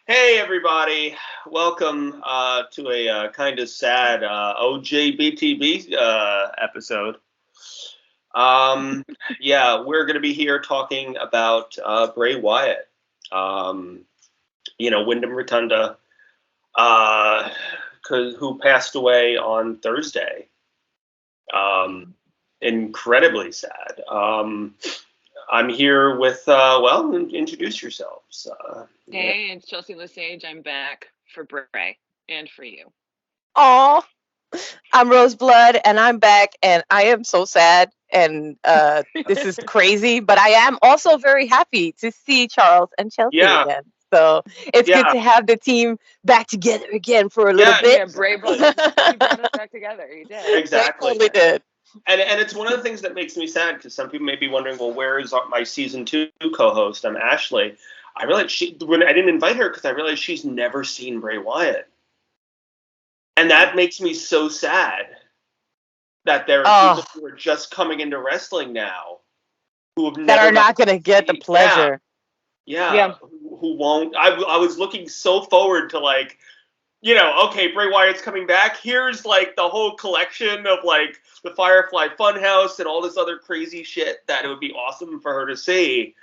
Hey everybody, welcome to a kind of sad OJBTB episode. We're going to be here talking about Bray Wyatt, Windham Rotunda, who passed away on Thursday. Incredibly sad. I'm here with, introduce yourselves. Hey, it's Chelsea LeSage. I'm back for Bray and for you. Oh, I'm Rose Blood, and I'm back, and I am so sad, and this is crazy, but I am also very happy to see Charles and Chelsea again. So it's good to have the team back together again for a little bit. Yeah, Bray brought us back together. He did. Exactly. They totally did. And it's one of the things that makes me sad, because some people may be wondering, well, where is my season 2 co-host? I'm Ashley. I realized when I didn't invite her, because I realized she's never seen Bray Wyatt. And that makes me so sad that there are people who are just coming into wrestling now who have never not going to get the pleasure. Yeah. Who won't. I was looking so forward to, like, okay, Bray Wyatt's coming back. Here's, like, the whole collection of, like, the Firefly Funhouse and all this other crazy shit that it would be awesome for her to see.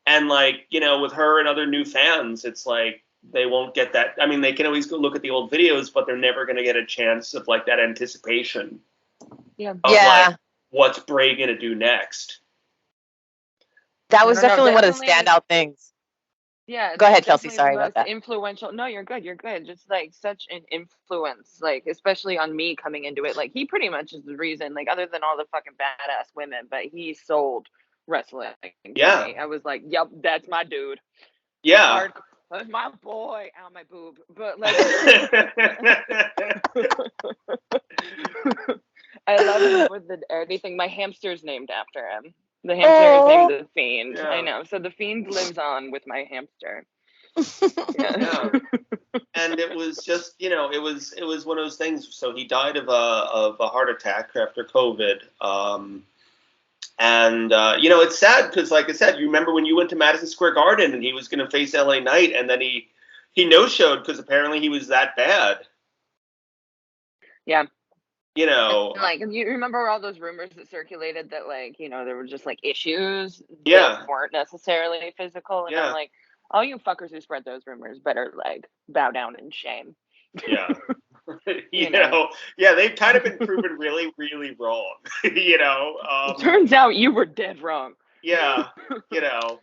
And, like, with her and other new fans, it's like they won't get that. I mean, they can always go look at the old videos, but they're never going to get a chance of, like, that anticipation. Yeah. Like, what's Bray going to do next? That was definitely one of the standout things. Yeah. Go ahead, Chelsea. Sorry about that. Influential. No, you're good. You're good. Just, like, such an influence, like, especially on me coming into it. Like, he pretty much is the reason, like, other than all the fucking badass women, but he sold wrestling. Yeah. I was like, yep, that's my dude. Yeah. That's my boy. Ow, my boob. But, like, I love him more than anything. My hamster's named after him. The hamster is named The Fiend. Yeah. I know. So The Fiend lives on with my hamster. Yeah. And it was just, it was one of those things. So he died of a heart attack after COVID. It's sad because, like I said, you remember when you went to Madison Square Garden and he was going to face LA Knight, and then he no-showed because apparently he was that bad. Yeah. And, like, you remember all those rumors that circulated that, like, there were just, like, issues that weren't necessarily physical, and I'm like, all you fuckers who spread those rumors better, like, bow down in shame. Yeah. They've kind of been proven really, really wrong. Turns out you were dead wrong. Yeah. But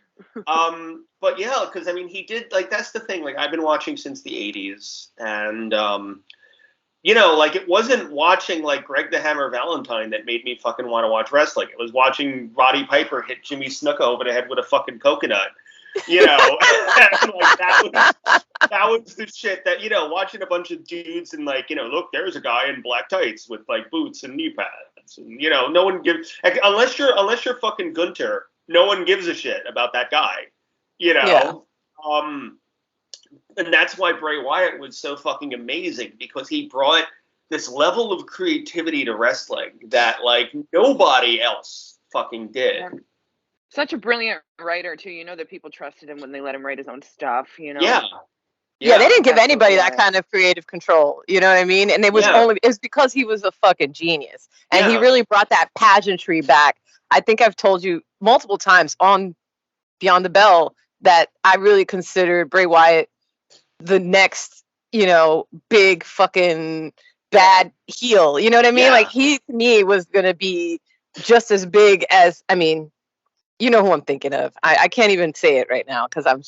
yeah, because I mean, he did, like, that's the thing. Like, I've been watching since the 80s, and like, it wasn't watching, like, Greg the Hammer Valentine that made me fucking want to watch wrestling. It was watching Roddy Piper hit Jimmy Snuka over the head with a fucking coconut. And, like, that was the shit that, watching a bunch of dudes and, like, look, there's a guy in black tights with, like, boots and knee pads, and, no one gives, like, unless you're fucking Gunter, no one gives a shit about that guy, Yeah. And that's why Bray Wyatt was so fucking amazing, because he brought this level of creativity to wrestling that, like, nobody else fucking did. Yeah. Such a brilliant writer, too. That people trusted him when they let him write his own stuff, Yeah, they didn't give anybody that kind of creative control, you know what I mean? And it was it's because he was a fucking genius. And he really brought that pageantry back. I think I've told you multiple times on Beyond the Bell that I really considered Bray Wyatt the next, big fucking bad heel. You know what I mean? Yeah. Like, he, to me, was going to be just as big as, I mean, you know who I'm thinking of. I can't even say it right now because I'm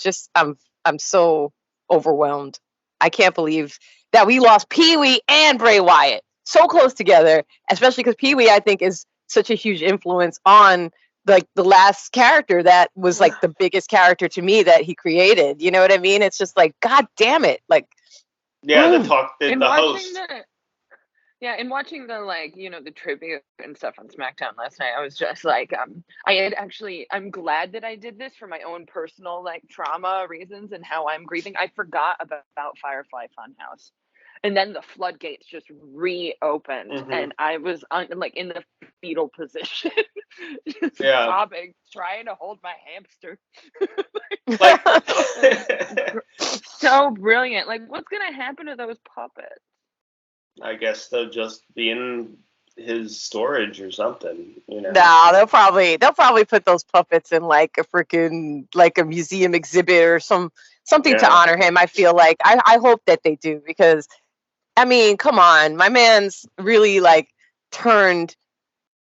so overwhelmed. I can't believe that we lost Pee-wee and Bray Wyatt so close together, especially because Pee-wee, I think, is such a huge influence on, like, the last character that was, like, the biggest character to me that he created. You know what I mean? It's just like, God damn it. Like, the host. In watching the, like, the tribute and stuff on SmackDown last night, I was just like, I'm glad that I did this for my own personal, like, trauma reasons and how I'm grieving. I forgot about Firefly Funhouse. And then the floodgates just reopened, and I was in the fetal position, just sobbing, trying to hold my hamster. so brilliant. Like, what's gonna happen to those puppets? I guess they'll just be in his storage or something, you know. No, they'll probably put those puppets in like a freaking like a museum exhibit or something to Yeah. honor him. I feel like I hope that they do, because I mean, come on, my man's really like turned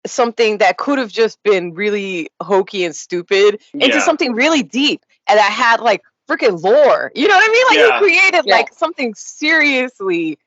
something that could have just been really hokey and stupid into Yeah. something really deep and that had like freaking lore. You know what I mean? Like Yeah. he created Yeah. like something seriously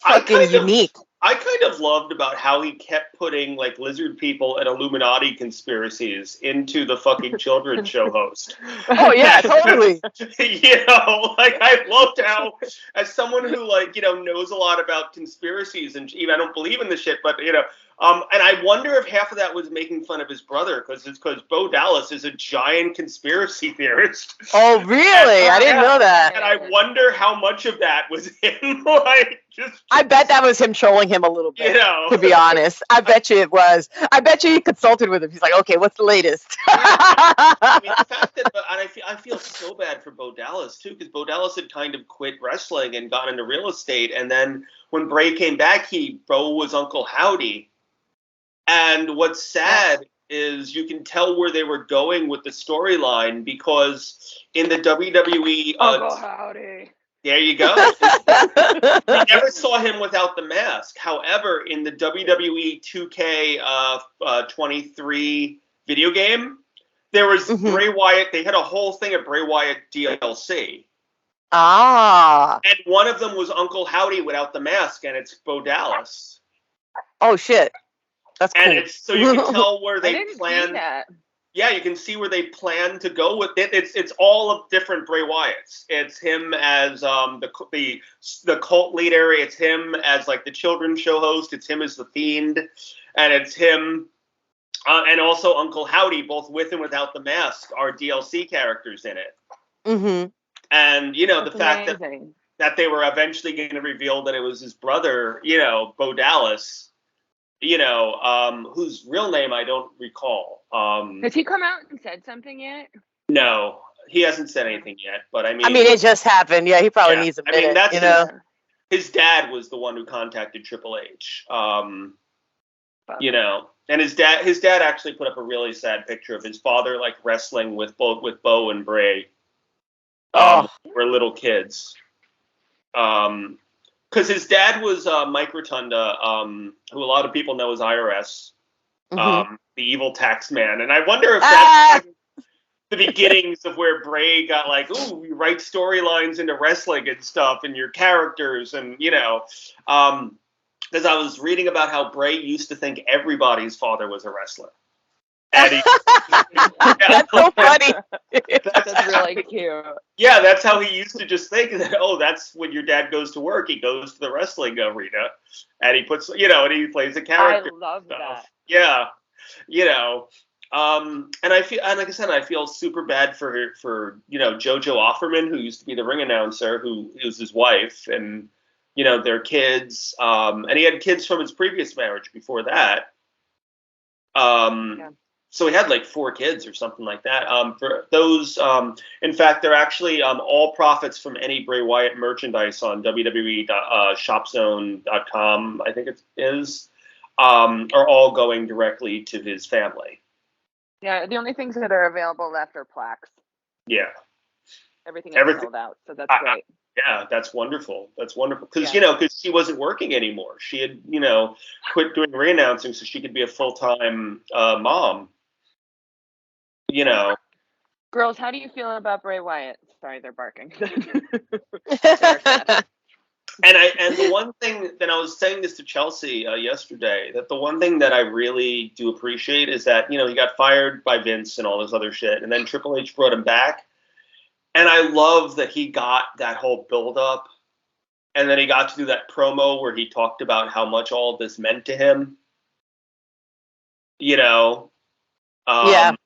I fucking kind of- unique. I kind of loved about how he kept putting like lizard people and Illuminati conspiracies into the fucking children's show host. Oh yeah, totally. You know, like I loved how, as someone who like, you know, knows a lot about conspiracies and even I don't believe in the shit, but you know, and I wonder if half of that was making fun of his brother because Bo Dallas is a giant conspiracy theorist. Oh really? I didn't know that. And I wonder how much of that was him, like just. I bet that was him trolling him a little bit. You know. To be honest, I bet you it was. I bet you he consulted with him. He's like, okay, what's the latest? I mean, the fact that, and I feel so bad for Bo Dallas too, because Bo Dallas had kind of quit wrestling and got into real estate, and then when Bray came back, Bo was Uncle Howdy. And what's sad is you can tell where they were going with the storyline because in the WWE, Uncle Howdy. there you go. We never saw him without the mask. However, in the WWE 2K23 video game, there was Bray Wyatt. They had a whole thing of Bray Wyatt DLC. Ah. And one of them was Uncle Howdy without the mask, and it's Bo Dallas. Oh shit. That's cool. And it's so you can tell where I they didn't see plan. that. Yeah, you can see where they plan to go with it. It's all of different Bray Wyatts. It's him as the cult leader. It's him as like the children's show host. It's him as the Fiend, and it's him and also Uncle Howdy, both with and without the mask, are DLC characters in it. Mm-hmm. And you know That's the fact amazing. that they were eventually going to reveal that it was his brother, you know, Bo Dallas. You know, whose real name I don't recall. Has he come out and said something yet? No, he hasn't said anything yet. But I mean, it just happened. Yeah, he probably needs a I minute. mean, that's you know. his dad was the one who contacted Triple H. You know, and his dad actually put up a really sad picture of his father like wrestling with Bo and Bray. Were little kids. Because his dad was Mike Rotunda, who a lot of people know as IRS, the evil tax man. And I wonder if that's the beginnings of where Bray got like, ooh, we write storylines into wrestling and stuff and your characters. And, you know, because I was reading about how Bray used to think everybody's father was a wrestler. And That's so funny. That's really cute. Yeah, that's how he used to just think that, oh, that's when your dad goes to work. He goes to the wrestling arena and he puts, you know, and he plays a character. I love that. Yeah. You know, and I feel, and like I said, I feel super bad for, you know, JoJo Offerman, who used to be the ring announcer, who was his wife and, you know, their kids. And he had kids from his previous marriage before that. So he had like 4 kids or something like that. For those, in fact, they're actually all profits from any Bray Wyatt merchandise on WWE shopzone.com, I think it is, are all going directly to his family. Yeah, the only things that are available left are plaques. Yeah. Everything else sold out, so that's great. Yeah, that's wonderful. That's wonderful. Because, you know, because she wasn't working anymore. She had, you know, quit doing re-announcing so she could be a full-time mom. You know. Girls, how do you feel about Bray Wyatt? Sorry, they're barking. And the one thing that I was saying this to Chelsea yesterday, that the one thing that I really do appreciate is that, you know, he got fired by Vince and all this other shit, and then Triple H brought him back. And I love that he got that whole build-up, and then he got to do that promo where he talked about how much all of this meant to him. You know? Yeah.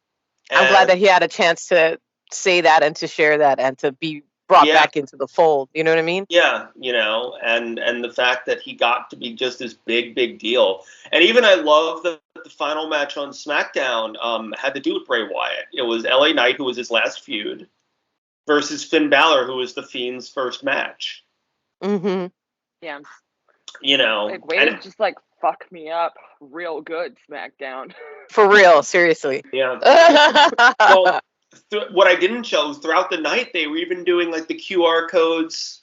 I'm glad that he had a chance to say that and to share that and to be brought back into the fold. You know what I mean? Yeah, you know, and the fact that he got to be just this big deal. And even I love that the final match on SmackDown had to do with Bray Wyatt. It was LA Knight, who was his last feud. versus Finn Balor, who was the Fiend's first match. Mm-hmm. Yeah. You know, Like, Wade just like fuck me up real good, SmackDown. For real, seriously. Yeah. Well, what I didn't show is throughout the night they were even doing like the QR codes,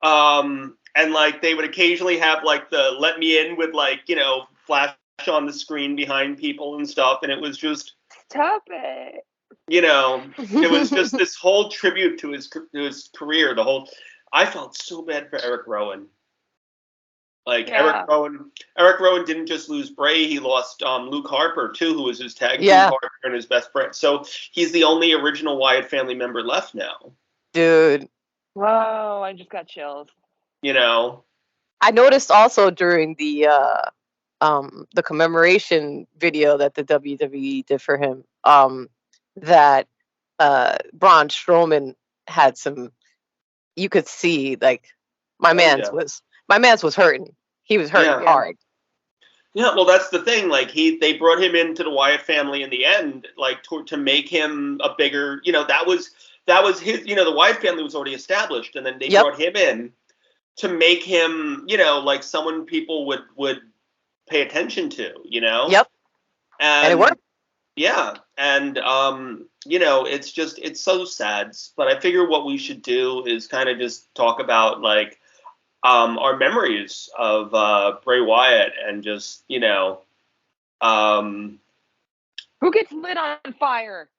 and like they would occasionally have like the "let me in" with like, you know, flash on the screen behind people and stuff, and it was just, Stop it. you know, it was just this whole tribute to his career. I felt so bad for Eric Rowan. Like, Yeah. Eric Rowan didn't just lose Bray, he lost Luke Harper too, who was his tag team partner and his best friend. So he's the only original Wyatt family member left now. Dude. Whoa, I just got chills. You know. I noticed also during the commemoration video that the WWE did for him, that Braun Strowman had some, you could see like my man's was hurting. He was hurting hard. Yeah, well, that's the thing. Like they brought him into the Wyatt family in the end, like to make him a bigger. You know, that was his. You know, the Wyatt family was already established, and then they brought him in to make him, you know, like someone people would pay attention to. You know. Yep. And it worked. Yeah, and you know, it's so sad. But I figure what we should do is kind of just talk about like our memories of Bray Wyatt and just, you know, who gets lit on fire?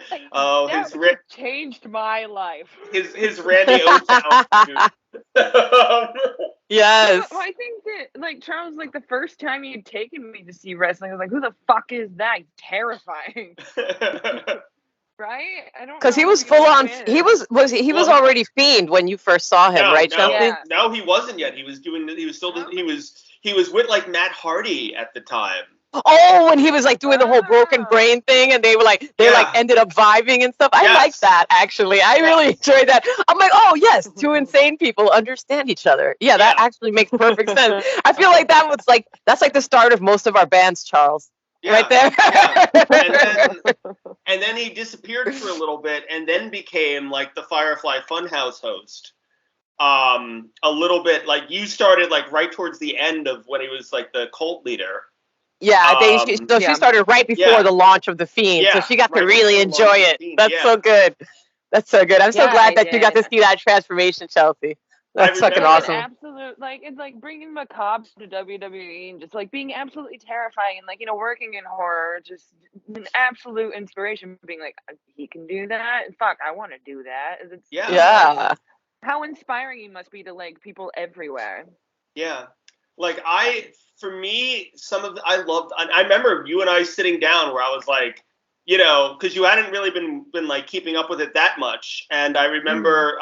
Like, that changed my life. His Randy Oates outfit. Yes. I think that, like, Charles, like, the first time you'd taken me to see wrestling, I was like, who the fuck is that? He's terrifying. Right? I don't. Because he was full on. He was already Fiend when you first saw him, right, Chelsea? No, he wasn't yet. He was with like Matt Hardy at the time. Oh, and he was like doing the whole broken brain thing, and they like ended up vibing and stuff. I like that, actually. I really enjoyed that. I'm like, oh yes, two insane people understand each other. Yeah, that actually makes perfect sense. I feel like that's like the start of most of our bands, Charles. Right there. And then he disappeared for a little bit, and then became like the Firefly Funhouse host. A little bit like you started like right towards the end of when he was like the cult leader. Yeah, she started right before the launch of The Fiend, so she got to really enjoy it. That's so good. That's so good. I'm so glad that you got to see that transformation, Chelsea. That's fucking awesome. Absolute, like, it's like bringing macabre to WWE and just like being absolutely terrifying and like, you know, working in horror, just an absolute inspiration. Being like, he can do that. Fuck, I want to do that. Yeah. How inspiring he must be to like people everywhere. Yeah, like for me, I remember you and I sitting down where I was like, you know, because you hadn't really been like keeping up with it that much, and I remember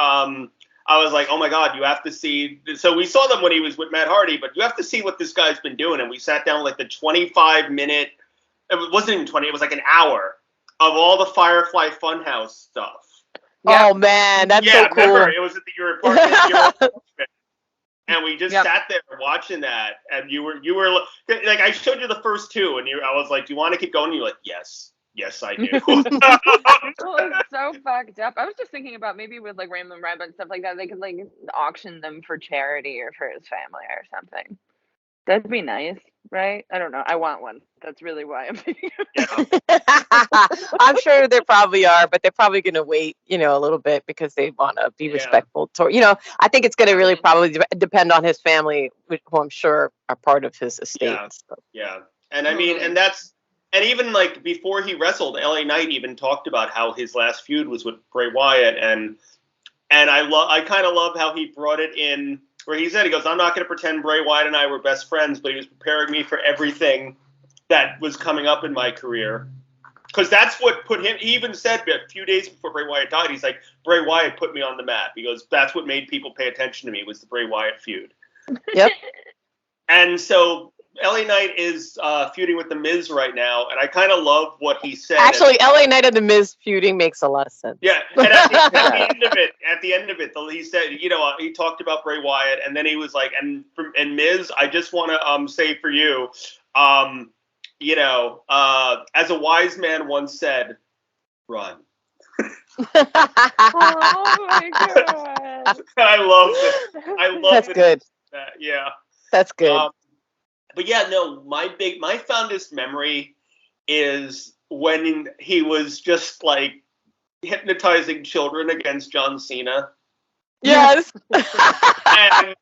I was like, oh my God, you have to see. So we saw them when he was with Matt Hardy, but you have to see what this guy's been doing. And we sat down like the 25-minute, it wasn't even 20, it was like an hour of all the Firefly Funhouse stuff. Oh man, that's so cool. Remember, it was at the Europe. And we just sat there watching that. And you were like, I showed you the first two, and I was like, do you want to keep going? And you're like, yes. Yes, I do. Well, it's so fucked up. I was just thinking about maybe with like Ramblin' Rabbit and stuff like that, they could like auction them for charity or for his family or something. That'd be nice, right? I don't know. I want one. That's really why I'm thinking. I'm sure there probably are, but they're probably going to wait, you know, a little bit because they want to be respectful. You know, I think it's going to really probably depend on his family, who I'm sure are part of his estate. Yeah. And I mean, and even like before he wrestled, LA Knight even talked about how his last feud was with Bray Wyatt, and I kind of love how he brought it in where he said, he goes, I'm not going to pretend Bray Wyatt and I were best friends, but he was preparing me for everything that was coming up in my career. Because that's what put him, he even said a few days before Bray Wyatt died, he's like, Bray Wyatt put me on the map. He goes, that's what made people pay attention to me, was the Bray Wyatt feud. Yep. And so LA Knight is feuding with The Miz right now, and I kind of love what he said. Actually, LA Knight and The Miz feuding makes a lot of sense. Yeah, and at the end of it, he said, you know, he talked about Bray Wyatt, and then he was like, and Miz, I just want to say for you, you know, as a wise man once said, run. Oh my god. I love it. I love That's good. that. Yeah. That's good. But yeah, no, my fondest memory is when he was just like hypnotizing children against John Cena. Yes. And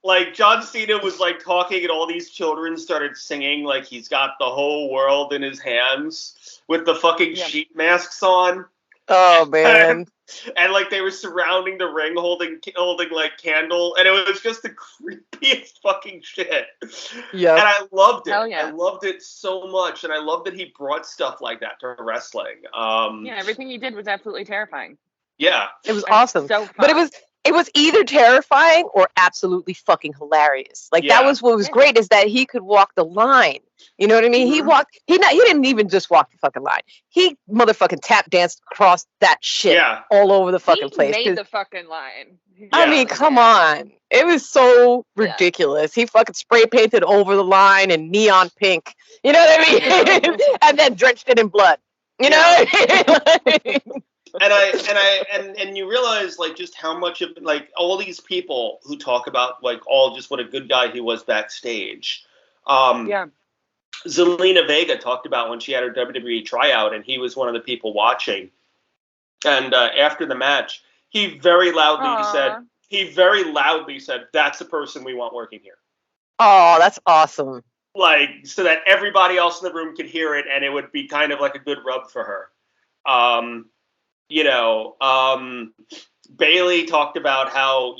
like John Cena was like talking and all these children started singing like he's got the whole world in his hands with the fucking sheet masks on. Oh man. And like they were surrounding the ring holding like candle, and it was just the creepiest fucking shit. Yeah. And I loved it. Hell yeah. I loved it so much, and I love that he brought stuff like that to wrestling. Yeah, everything he did was absolutely terrifying. Yeah. It was And awesome. so But fun. it was either terrifying or absolutely fucking hilarious. Like that was what was great, is that he could walk the line. You know what I mean? Mhm. He didn't even just walk the fucking line. He motherfucking tap danced across that shit all over the fucking place. He made the fucking line. I mean, come on. It was so ridiculous. He fucking spray painted over the line in neon pink. You know what I mean? And then drenched it in blood. You know? And you realize like just how much of like all these people who talk about like all just what a good guy he was backstage. Zelina Vega talked about when she had her WWE tryout, and he was one of the people watching. And after the match, he very loudly said, "That's the person we want working here." Oh, that's awesome. Like, so that everybody else in the room could hear it, and it would be kind of like a good rub for her. Bailey talked about how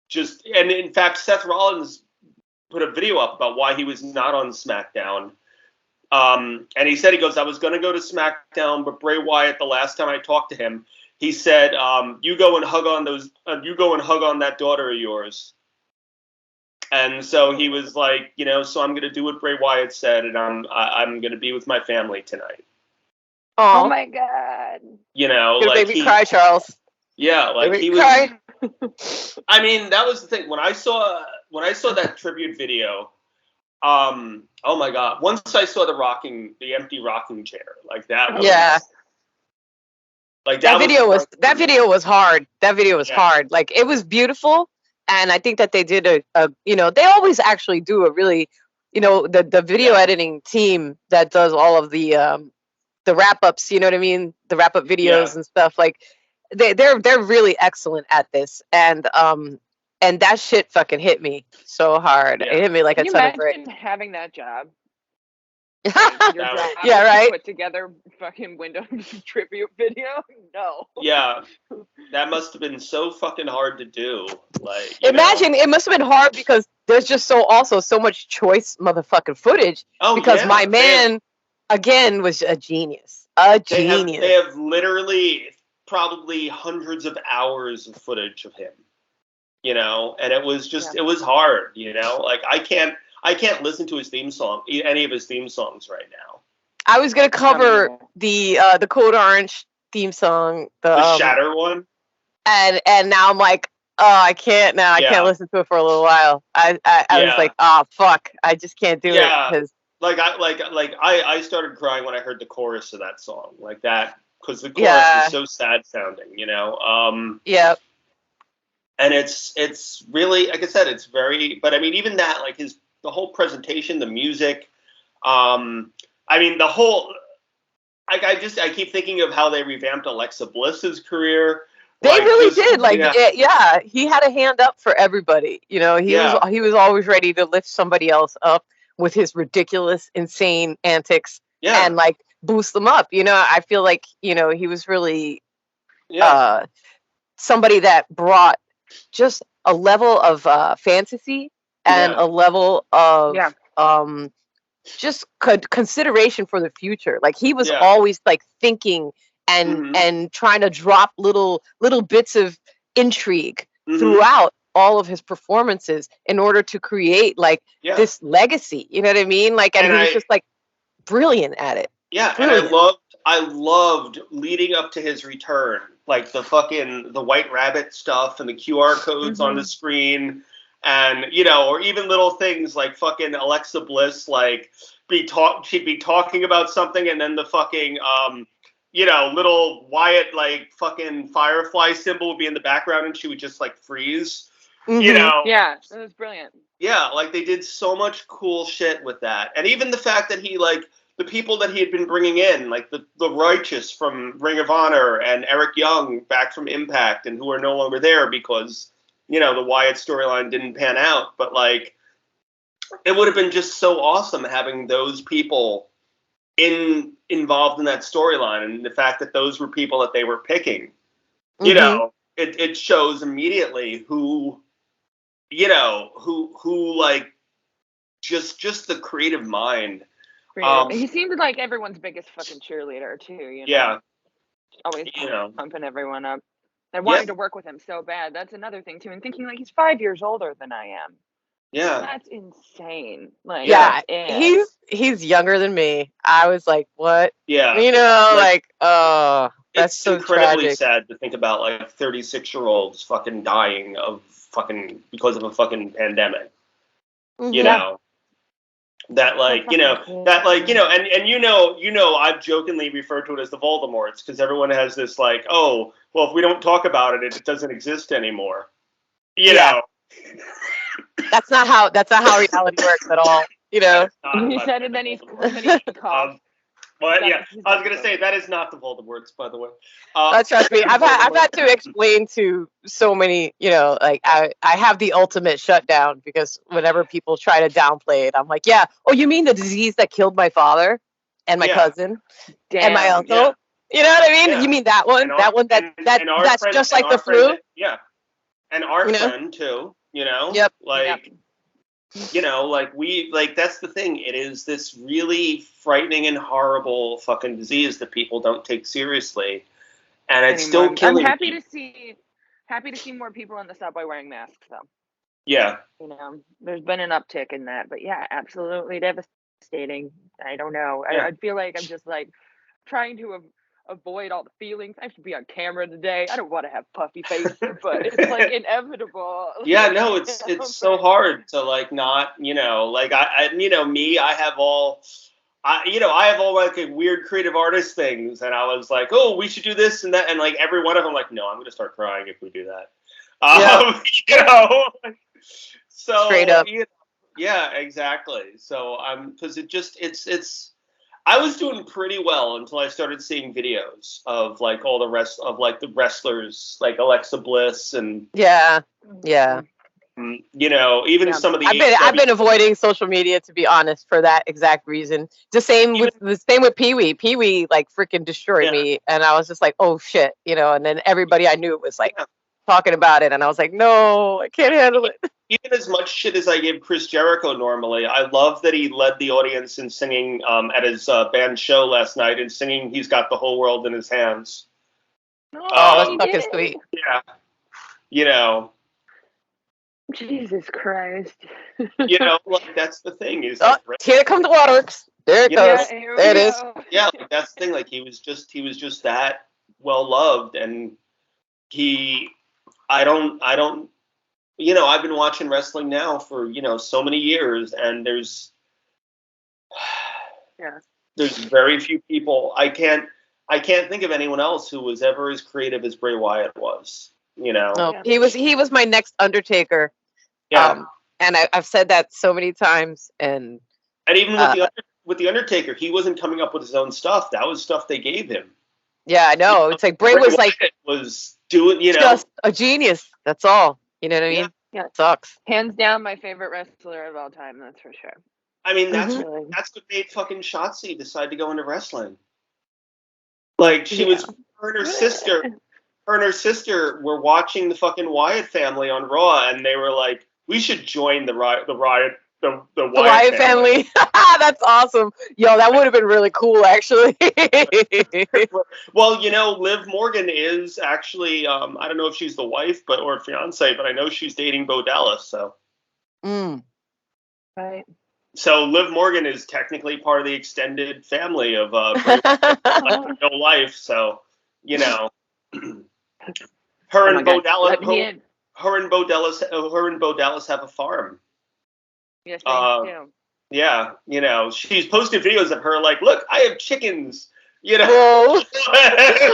just, and in fact, Seth Rollins put a video up about why he was not on SmackDown. And he said, he goes, I was going to go to SmackDown, but Bray Wyatt, the last time I talked to him, he said, you go and hug on that daughter of yours. And so he was like, so I'm going to do what Bray Wyatt said, and I'm going to be with my family tonight. Oh my God. Good baby cry, Charles. Yeah, like baby he was. cry. I mean, that was the thing. When I saw that tribute video, oh my God! Once I saw the empty rocking chair, like that. That video was hard. That video was hard. Like, it was beautiful, and I think that they did they always actually do a really, the video editing team that does all of the wrap ups, you know what I mean? The wrap up videos and stuff, like they're really excellent at this, and that shit fucking hit me so hard. It hit me like a ton of bricks. Imagine having that job. Yeah, right. Put together fucking Windham tribute video. No. Yeah, that must have been so fucking hard to do. Like, imagine it must have been hard because there's just so much choice motherfucking footage. Because my man again was a genius. They have literally probably hundreds of hours of footage of him. And it was just it was hard. Like I can't listen to his theme song, any of his theme songs right now. I was gonna cover the Code Orange theme song, the Shatter one, and now I'm like, oh, I can't now. I can't listen to it for a little while. I was like, oh fuck, I just can't do it. Cause I started crying when I heard the chorus of that song, like that, because the chorus is so sad sounding, Yeah. And it's really, like I said, it's very, but I mean, even that, like the whole presentation, the music, I mean, the whole, I keep thinking of how they revamped Alexa Bliss's career. They really did. Like, he had a hand up for everybody. He was always ready to lift somebody else up with his ridiculous, insane antics and like boost them up. I feel like, he was really somebody that brought just a level of fantasy and a level of just consideration for the future. Like, he was always like thinking and trying to drop little bits of intrigue throughout all of his performances in order to create like this legacy. You know what I mean? Like, and he was just like brilliant at it. Yeah, brilliant. And I loved leading up to his return, like the White Rabbit stuff and the QR codes on the screen, and or even little things like fucking Alexa Bliss like she'd be talking about something, and then the fucking little Wyatt like fucking firefly symbol would be in the background, and she would just like freeze. Mhm. Yeah, it was brilliant. Yeah, like they did so much cool shit with that, and even the fact that he like the people that he had been bringing in, like the Righteous from Ring of Honor and Eric Young back from Impact, and who are no longer there because the Wyatt storyline didn't pan out, but like it would have been just so awesome having those people involved in that storyline, and the fact that those were people that they were picking, it shows immediately who like just the creative mind. He seemed like everyone's biggest fucking cheerleader too. Yeah. Always pumping everyone up. I wanted to work with him so bad. That's another thing too. And thinking like he's 5 years older than I am. Yeah. That's insane. Like he's younger than me. I was like, what? Yeah. That's so incredibly tragic. sad to think about like 36-year-olds fucking dying of fucking because of a fucking pandemic. Mm-hmm. That like, and I've jokingly referred to it as the Voldemorts because everyone has this like, oh, well, if we don't talk about it, it doesn't exist anymore. You know. That's not how reality works at all. You said it, then he coughed. Well, yeah, I was gonna say that is not the Voldemorts, by the way. Trust me, I've had to explain to so many, I have the ultimate shutdown because whenever people try to downplay it, I'm like, yeah, oh, you mean the disease that killed my father and my cousin and my uncle? Yeah. You know what I mean? Yeah. You mean that one? That's friend, just like the flu? And our friend too. Yep. That's the thing. It is this really frightening and horrible fucking disease that people don't take seriously, and it's still killing. I'm happy to see more people in the subway wearing masks, though. Yeah. There's been an uptick in that, but yeah, absolutely devastating. I don't know. Yeah. I feel like I'm just like trying to avoid all the feelings. I have to be on camera today. I don't want to have puffy face, but it's like inevitable. Yeah, no, it's so hard to like not, like I have all like weird creative artist things, and I was like, oh, we should do this and that, and like every one of them, like, no, I'm gonna start crying if we do that. So straight up. Yeah, exactly. So because it's. I was doing pretty well until I started seeing videos of like all the rest of like the wrestlers, like Alexa Bliss and yeah. Even some of the. I've been avoiding social media, to be honest, for that exact reason. The same with Pee Wee. Pee Wee like freaking destroyed me, and I was just like, oh shit, and then everybody I knew was like talking about it, and I was like, no, I can't handle it. Even as much shit as I give Chris Jericho normally, I love that he led the audience in singing at his band show last night and singing "He's Got the Whole World in His Hands." Oh, that's fucking sweet. Yeah. Jesus Christ. That's the thing is. Here comes the waterworks. There it goes. There it is. Yeah, that's the thing. Like he was just that well loved, and I don't. I've been watching wrestling now for, so many years, and there's very few people. I can't think of anyone else who was ever as creative as Bray Wyatt was, No, he was my next Undertaker. Yeah. And I've said that so many times, and even with the Undertaker, he wasn't coming up with his own stuff. That was stuff they gave him. Yeah, I know. It's like Bray was doing, just a genius. That's all. You know what I mean? Yeah. It sucks. Hands down, my favorite wrestler of all time. That's for sure. I mean, that's what made fucking Shotzi decide to go into wrestling. Like she was, her and her sister were watching the fucking Wyatt family on Raw, and they were like, we should join the Wyatt family. That's awesome. Yo, that would have been really cool, actually. Well, Liv Morgan is actually, I don't know if she's the wife or fiance, but I know she's dating Bo Dallas. So, right. So Liv Morgan is technically part of the extended family of No Life. So, her and Bo Dallas. Her and Bo Dallas have a farm. Yes, they do. Yeah, you know, she's posted videos of her like, look, I have chickens. You know, Whoa.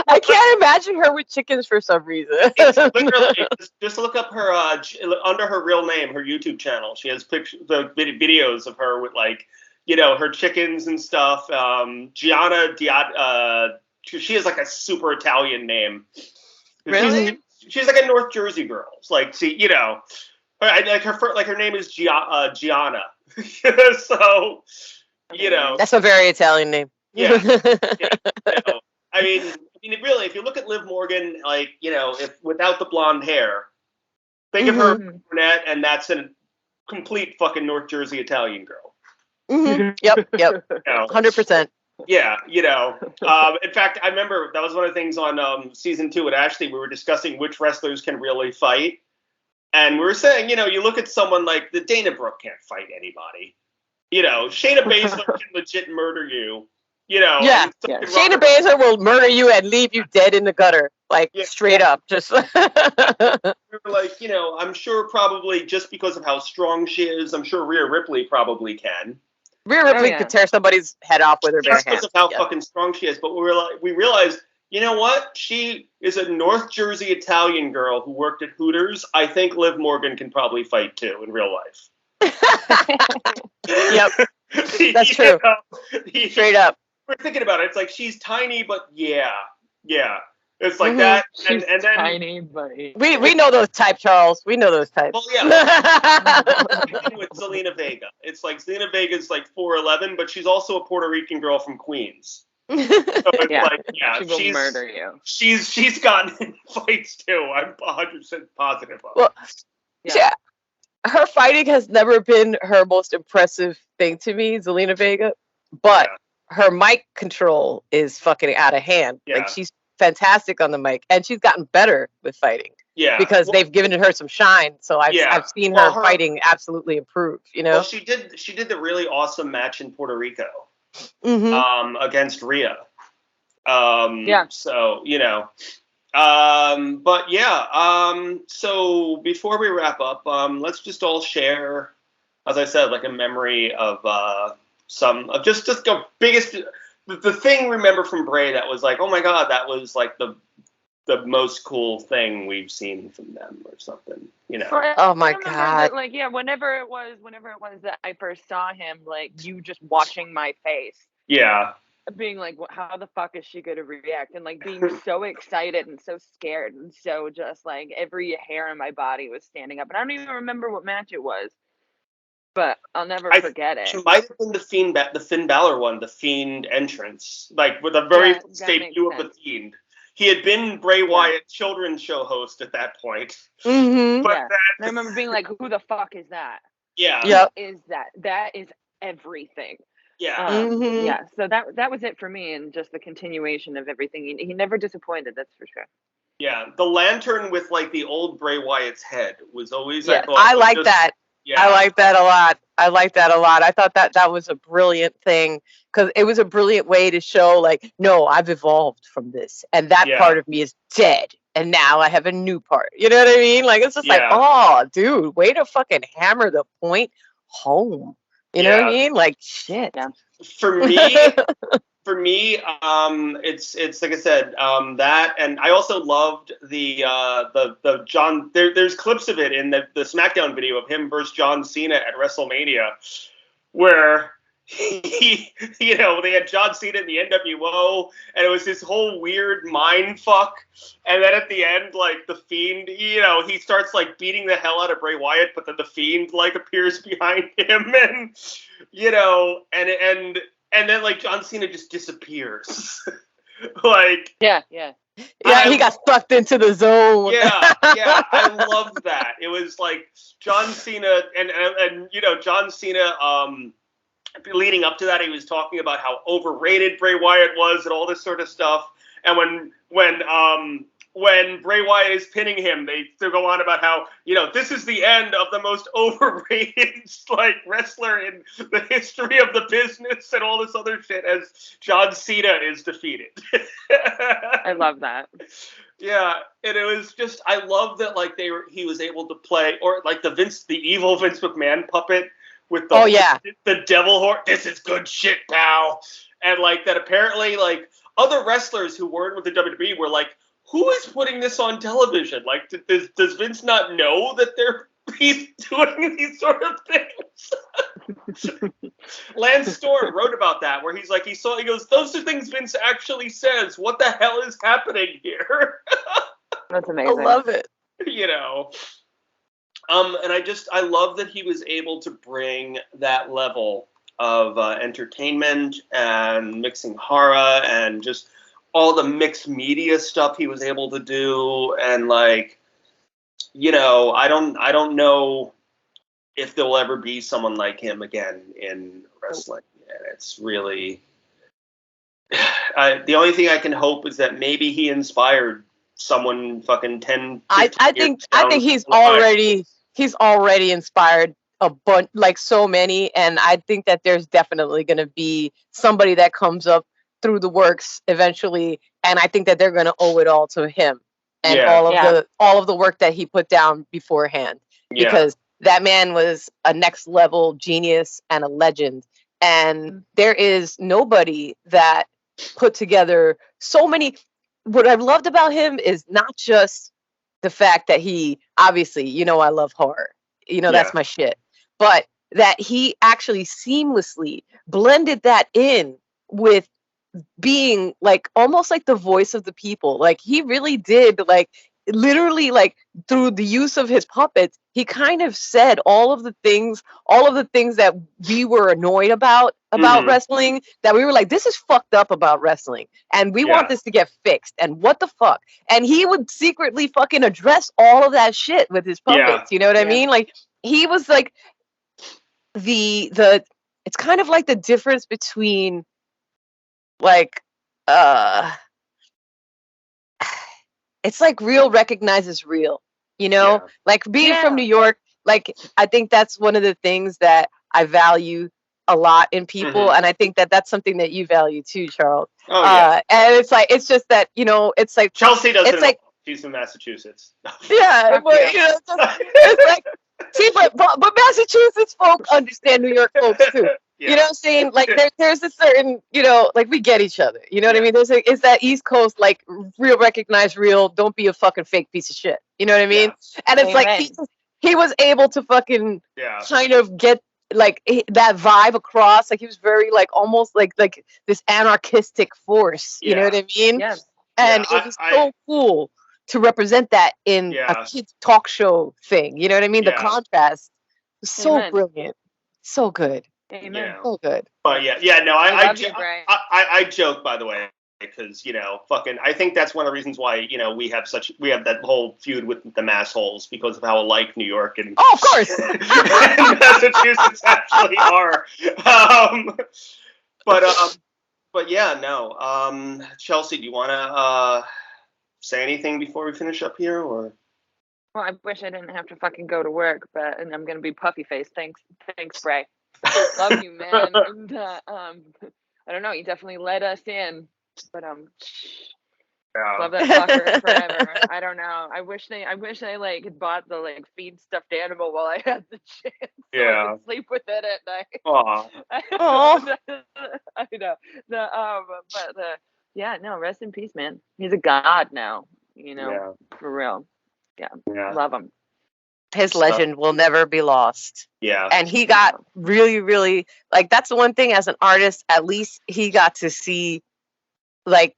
I can't imagine her with chickens for some reason. it's literally just look up her under her real name, her YouTube channel. She has videos of her with like, you know, her chickens and stuff. Gianna Diad, she has like a super Italian name. Really? She's like a North Jersey girl. It's like, see, you know, like her name is Gianna. So, you know, that's a very Italian name. Yeah. You know, I mean, really, if you look at Liv Morgan, like, you know, if without the blonde hair, think of her brunette, and that's a complete fucking North Jersey Italian girl. Yep. You know, 100%. Yeah, you know. In fact, I remember that was one of the things on season 2 with Ashley. We were discussing which wrestlers can really fight, and we were saying, you know, you look at someone like the Dana Brooke can't fight anybody. You know, Shayna Baszler can legit murder you. You know, yeah. Shayna Baszler will murder you and leave you dead in the gutter, like straight up. Just we were like, you know, I'm sure probably just because of how strong she is, I'm sure Rhea Ripley probably can. Rhea Ripley could tear somebody's head off with her bare hands. Just because of how fucking strong she is, but we realized, you know what? She is a North Jersey Italian girl who worked at Hooters. I think Liv Morgan can probably fight too in real life. Yep, that's true. Straight up. We're thinking about it. It's like she's tiny, but yeah. It's like that, and then tiny, but we know those types, Charles. We know those types. Well, yeah. With Zelina Vega, it's like Zelina Vega's like 4'11", but she's also a Puerto Rican girl from Queens. So it's like, she will murder you. She's gotten in fights too. I'm 100% positive of it. Well, yeah. Her fighting has never been her most impressive thing to me, Zelina Vega, but her mic control is fucking out of hand. Yeah. Like, she's fantastic on the mic, and she's gotten better with fighting. Yeah, because they've given her some shine. So I've seen her fighting absolutely improve. You know, well, she did the really awesome match in Puerto Rico, against Rhea. So you know. But yeah, so before we wrap up, let's just all share, as I said, like a memory of some of just the biggest, the thing remember from Bray that was like, oh my God, that was like the most cool thing we've seen from them or something, you know. Oh my God. That, like, yeah, whenever it was that I first saw him, like, you just watching my face. Yeah. Being like, how the fuck is she going to react? And like being so excited and so scared and so just like every hair in my body was standing up. And I don't even remember what match it was, but I'll never forget it. It might have been the Finn Balor one, the Fiend entrance, like with a very first debut of the Fiend. He had been Bray Wyatt children's show host at that point. Mm-hmm. But I remember being like, who the fuck is that? Yeah. Yep. Is that? That is everything. Yeah. Yeah. So that was it for me, and just the continuation of everything. He never disappointed, that's for sure. Yeah. The lantern with like the old Bray Wyatt's head was always I like that. Yeah. I like that a lot. I thought that was a brilliant thing, because it was a brilliant way to show like, no, I've evolved from this, and that part of me is dead, and now I have a new part. You know what I mean? Like, it's just like, oh, dude, way to fucking hammer the point home. You know what I mean? Like, shit. Yeah. For me, it's like I said, that, and I also loved the John. There's clips of it in the SmackDown video of him versus John Cena at WrestleMania, where they had John Cena in the NWO, and it was this whole weird mind fuck. And then at the end, like, the Fiend, he starts like beating the hell out of Bray Wyatt, but then the Fiend like appears behind him, and and then like John Cena just disappears. Like, yeah, he got sucked into the zone. Yeah, I loved that. It was like John Cena and John Cena. Leading up to that, he was talking about how overrated Bray Wyatt was and all this sort of stuff. And when Bray Wyatt is pinning him, they go on about how, this is the end of the most overrated like wrestler in the history of the business and all this other shit as John Cena is defeated. I love that. Yeah, and it was just, I love that like he was able to play, or like the evil Vince McMahon puppet with the Oh, yeah. the devil horn. This is good shit, pal. And like that, apparently, like other wrestlers who weren't with the WWE were like, "Who is putting this on television? Like, does Vince not know that he's doing these sort of things?" Lance Storm wrote about that, where he's like, he goes, "Those are things Vince actually says. What the hell is happening here?" That's amazing. I love it. You know. And I love that he was able to bring that level of entertainment and mixing horror and just all the mixed media stuff he was able to do. And like, you know, I don't know if there'll ever be someone like him again in wrestling. And it's really, the only thing I can hope is that maybe he inspired someone fucking 10. I think he's already inspired a bunch, like so many, and I think that there's definitely going to be somebody that comes up through the works eventually, and I think that they're going to owe it all to him and all of the work that he put down beforehand, because that man was a next level genius and a legend, and there is nobody that put together so many. What I've loved about him is not just the fact that he, obviously, you know, I love horror, you know, that's my shit, but that he actually seamlessly blended that in with being like almost like the voice of the people. Like he really did, like literally, like through the use of his puppets, he kind of said all of the things that we were annoyed about wrestling, that we were like, this is fucked up about wrestling, and we want this to get fixed, and what the fuck. And he would secretly fucking address all of that shit with his puppets. You know what I mean? Like he was like the it's kind of like the difference between like it's like real recognizes real, you know? Like being from New York, like I think that's one of the things that I value a lot in people, and I think that that's something that you value too, Charles. And it's like, it's just that, you know, it's like Chelsea doesn't. It's like she's from Massachusetts. but you know, it's like, see, but Massachusetts folk understand New York folks too. You know what I'm saying? Like there's a certain, you know, like we get each other. You know what I mean? It's that East Coast, like real recognize real. Don't be a fucking fake piece of shit. You know what I mean? And it's like he was able to fucking kind of get like that vibe across. Like he was very like almost like this anarchistic force. You know what I mean? And it was so cool to represent that in a kids talk show thing. You know what I mean? The contrast was so brilliant, so good. Amen. So good. But I joke, by the way, because, you know, fucking, I think that's one of the reasons why, you know, we have that whole feud with the massholes, because of how alike New York and of course and Massachusetts actually are. But yeah, no. Chelsea, do you want to say anything before we finish up here, or? Well, I wish I didn't have to fucking go to work, and I'm gonna be puffy faced. Thanks, Bray. Love you, man. And, I don't know. You definitely let us in, but love that fucker forever. I don't know. I wish they like had bought the like feed stuffed animal while I had the chance. So I could sleep with it at night. Aww. I know. No. Rest in peace, man. He's a god now. You know, for real. Yeah. Love him. His legend will never be lost. Yeah. And he got really, really, like, that's the one thing as an artist, at least he got to see, like,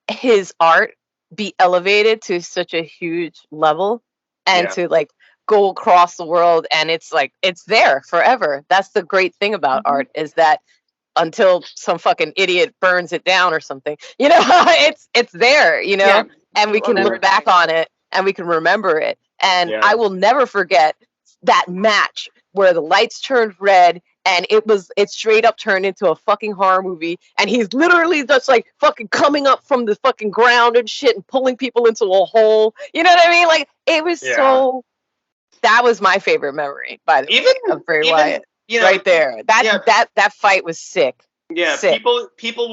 his art be elevated to such a huge level and to, like, go across the world. And it's, like, it's there forever. That's the great thing about art, is that until some fucking idiot burns it down or something, you know, it's there, you know, and we can look back on it and we can remember it. And I will never forget that match where the lights turned red and it straight up turned into a fucking horror movie. And he's literally just like fucking coming up from the fucking ground and shit and pulling people into a hole. You know what I mean? Like, it was that was my favorite memory, by the way, of Bray Wyatt. You know, right there. That fight was sick. Yeah, Sick.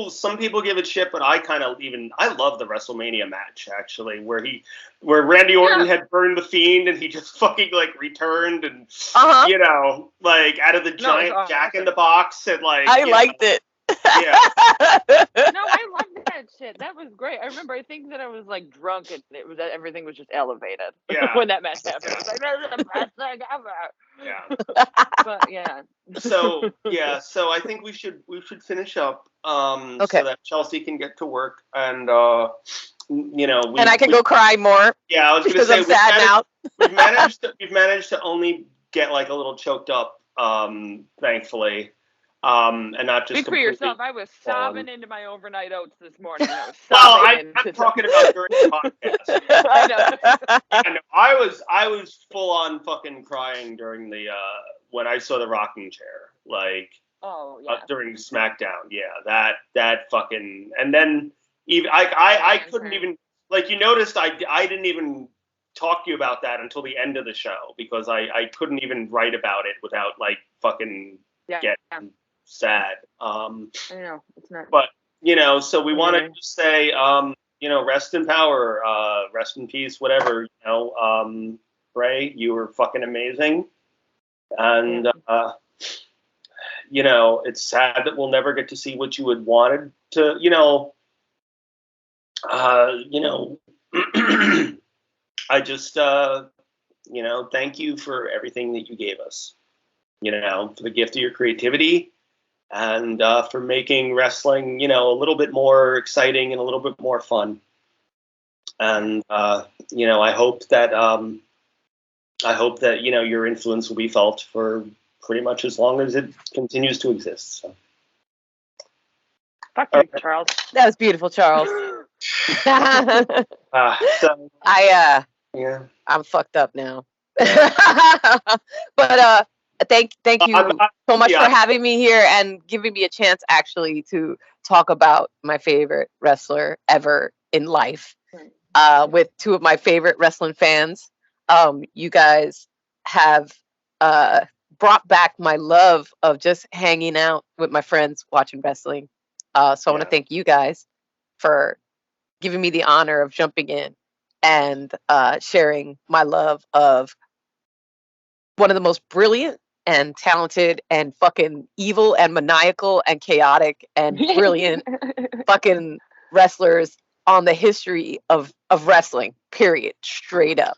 some people give it shit, but I love the WrestleMania match actually, where Randy Orton had burned the Fiend and he just fucking like returned and like out of the giant Jack in the Box and like I liked it. Yeah. No, I loved that shit. That was great. I remember, I think that I was like drunk and everything was just elevated when that match happened. I was like, "This is the best thing ever." Yeah. But yeah. So I think we should finish up so that Chelsea can get to work and and I can go cry more. Yeah, I was going to say I'm sad now. we've managed to only get like a little choked up, thankfully. And not just speak for yourself. I was sobbing into my overnight oats this morning. I'm talking about during the podcast. I know. I was full on fucking crying during the when I saw the rocking chair, like during SmackDown. Yeah, that fucking, and then even I couldn't even, like, you noticed I didn't even talk to you about that until the end of the show because I couldn't even write about it without like fucking getting sad. I know it's not. But so we want to just say, rest in power, rest in peace, whatever. Bray, you were fucking amazing, and it's sad that we'll never get to see what you had wanted to. I just thank you for everything that you gave us. For the gift of your creativity. And for making wrestling, a little bit more exciting and a little bit more fun. And I hope that your influence will be felt for pretty much as long as it continues to exist. So. Fuck you, Charles. That was beautiful, Charles. I'm fucked up now. But thank you so much for having me here and giving me a chance actually to talk about my favorite wrestler ever in life with two of my favorite wrestling fans. You guys have brought back my love of just hanging out with my friends watching wrestling. So I want to thank you guys for giving me the honor of jumping in and sharing my love of one of the most brilliant and talented and fucking evil and maniacal and chaotic and brilliant fucking wrestlers on the history of wrestling, period. Straight up.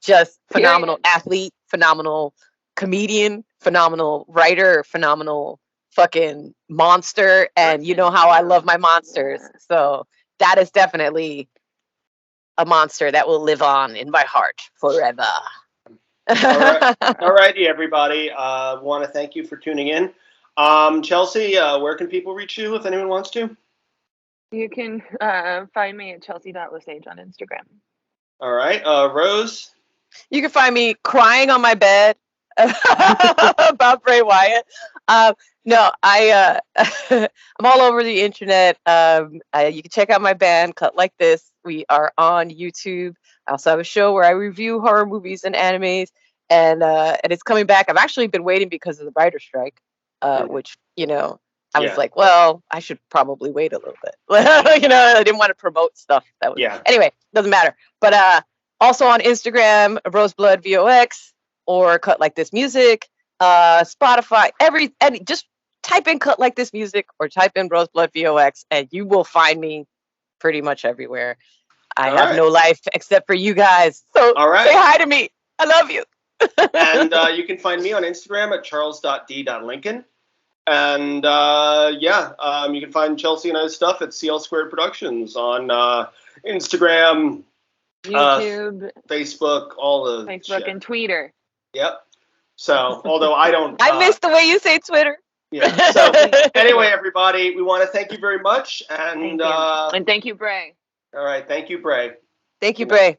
Just phenomenal athlete, phenomenal comedian, phenomenal writer, phenomenal fucking monster. And you know how I love my monsters. So that is definitely a monster that will live on in my heart forever. All righty, everybody. Want to thank you for tuning in. Chelsea, where can people reach you if anyone wants to? You can find me at chelsea.lesage on Instagram. All right. Rose? You can find me crying on my bed about Bray Wyatt. No, I'm all over the internet. You can check out my band, Cut Like This. We are on YouTube. I also have a show where I review horror movies and animes, and it's coming back. I've actually been waiting because of the writer's strike, which, I was like, well, I should probably wait a little bit. I didn't want to promote stuff. Anyway, doesn't matter. But also on Instagram, Rose Blood VOX, or Cut Like This Music, Spotify, just type in Cut Like This Music or type in Rose Blood VOX, and you will find me pretty much everywhere. I have no life except for you guys. So say hi to me. I love you. And you can find me on Instagram at charles.d.lincoln. And you can find Chelsea and I's stuff at CL Squared Productions on Instagram, YouTube, Facebook, all the Facebook shit. And Twitter. Yep. So, although I don't... I miss the way you say Twitter. Yeah. So, anyway, everybody, we want to thank you very much. And thank you, Bray. All right. Thank you, Bray. Thank you, Bray.